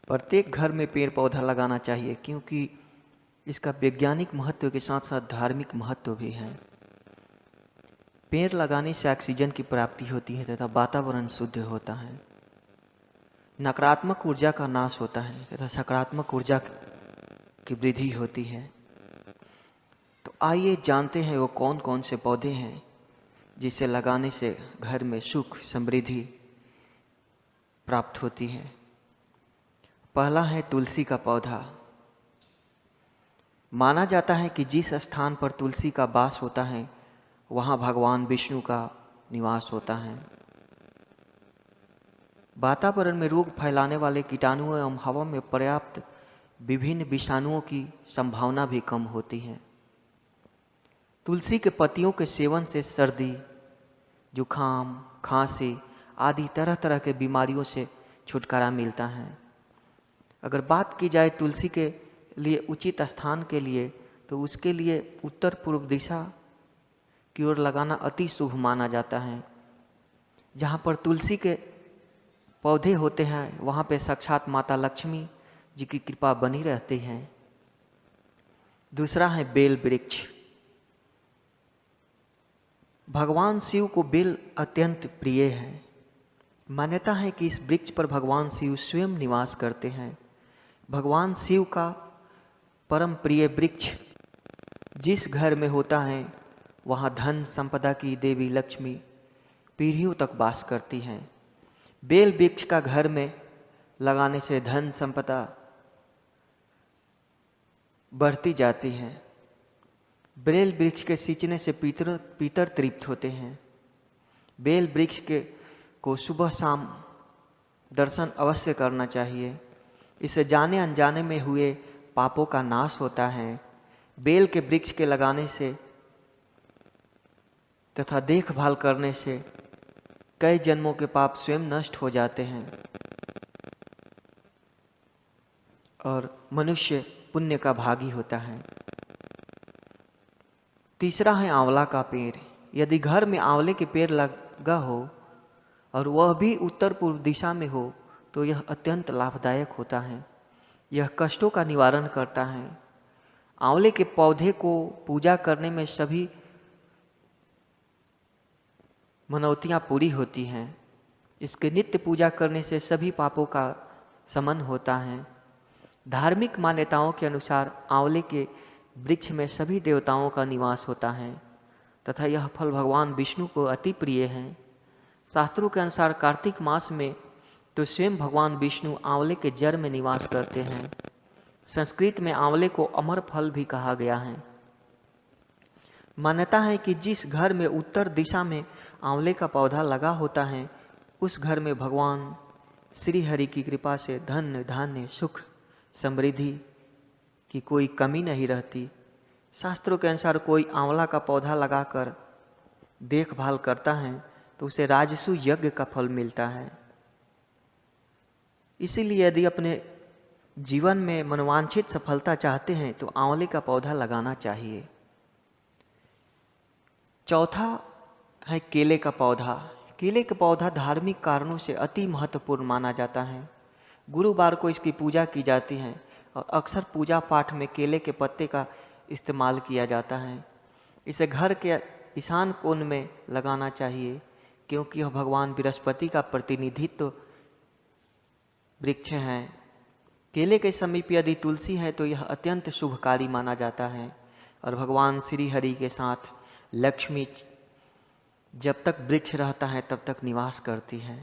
प्रत्येक घर में पेड़ पौधा लगाना चाहिए क्योंकि इसका वैज्ञानिक महत्व के साथ साथ धार्मिक महत्व भी है। पेड़ लगाने से ऑक्सीजन की प्राप्ति होती है तथा वातावरण शुद्ध होता है। नकारात्मक ऊर्जा का नाश होता है तथा सकारात्मक ऊर्जा की वृद्धि होती है। तो आइए जानते हैं वो कौन कौन से पौधे हैं जिसे लगाने से घर में सुख समृद्धि प्राप्त होती है। पहला है तुलसी का पौधा। माना जाता है कि जिस स्थान पर तुलसी का वास होता है वहाँ भगवान विष्णु का निवास होता है। वातावरण में रोग फैलाने वाले कीटाणुओं एवं हवा में पर्याप्त विभिन्न विषाणुओं की संभावना भी कम होती है। तुलसी के पत्तियों के सेवन से सर्दी, जुखाम, खांसी आदि तरह तरह के बीमारियों से छुटकारा मिलता है। अगर बात की जाए तुलसी के लिए उचित स्थान के लिए तो उसके लिए उत्तर पूर्व दिशा की ओर लगाना अति शुभ माना जाता है। जहाँ पर तुलसी के पौधे होते हैं वहाँ पे साक्षात माता लक्ष्मी जी की कृपा बनी रहती है। दूसरा है बेल वृक्ष। भगवान शिव को बेल अत्यंत प्रिय है। मान्यता है कि इस वृक्ष पर भगवान शिव स्वयं निवास करते हैं। भगवान शिव का परम प्रिय वृक्ष जिस घर में होता है वहाँ धन संपदा की देवी लक्ष्मी पीढ़ियों तक वास करती हैं। बेल वृक्ष का घर में लगाने से धन संपदा बढ़ती जाती है। बेल वृक्ष के सींचने से पितर तृप्त होते हैं। बेल वृक्ष को सुबह शाम दर्शन अवश्य करना चाहिए। इसे जाने अनजाने में हुए पापों का नाश होता है। बेल के वृक्ष के लगाने से तथा देखभाल करने से कई जन्मों के पाप स्वयं नष्ट हो जाते हैं और मनुष्य पुण्य का भागी होता है। तीसरा है आंवला का पेड़। यदि घर में आंवले के पेड़ लगा हो और वह भी उत्तर पूर्व दिशा में हो तो यह अत्यंत लाभदायक होता है। यह कष्टों का निवारण करता है। आंवले के पौधे को पूजा करने में सभी मनौतियाँ पूरी होती हैं। इसके नित्य पूजा करने से सभी पापों का शमन होता है। धार्मिक मान्यताओं के अनुसार आंवले के वृक्ष में सभी देवताओं का निवास होता है तथा यह फल भगवान विष्णु को अति प्रिय है। शास्त्रों के अनुसार कार्तिक मास में तो स्वयं भगवान विष्णु आंवले के जड़ में निवास करते हैं। संस्कृत में आंवले को अमर फल भी कहा गया है। मान्यता है कि जिस घर में उत्तर दिशा में आंवले का पौधा लगा होता है उस घर में भगवान श्री हरि की कृपा से धन धान्य सुख समृद्धि की कोई कमी नहीं रहती। शास्त्रों के अनुसार कोई आंवला का पौधा लगाकर देखभाल करता है तो उसे राजसु यज्ञ का फल मिलता है। इसीलिए यदि अपने जीवन में मनोवांछित सफलता चाहते हैं तो आंवले का पौधा लगाना चाहिए। चौथा है केले का पौधा। केले का पौधा धार्मिक कारणों से अति महत्वपूर्ण माना जाता है। गुरुवार को इसकी पूजा की जाती है और अक्सर पूजा पाठ में केले के पत्ते का इस्तेमाल किया जाता है। इसे घर के ईशान कोण में लगाना चाहिए क्योंकि यह भगवान बृहस्पति का प्रतिनिधित्व वृक्ष है। केले के समीप यदि तुलसी है तो यह अत्यंत शुभकारी माना जाता है और भगवान श्री हरि के साथ लक्ष्मी जब तक वृक्ष रहता है तब तक निवास करती है।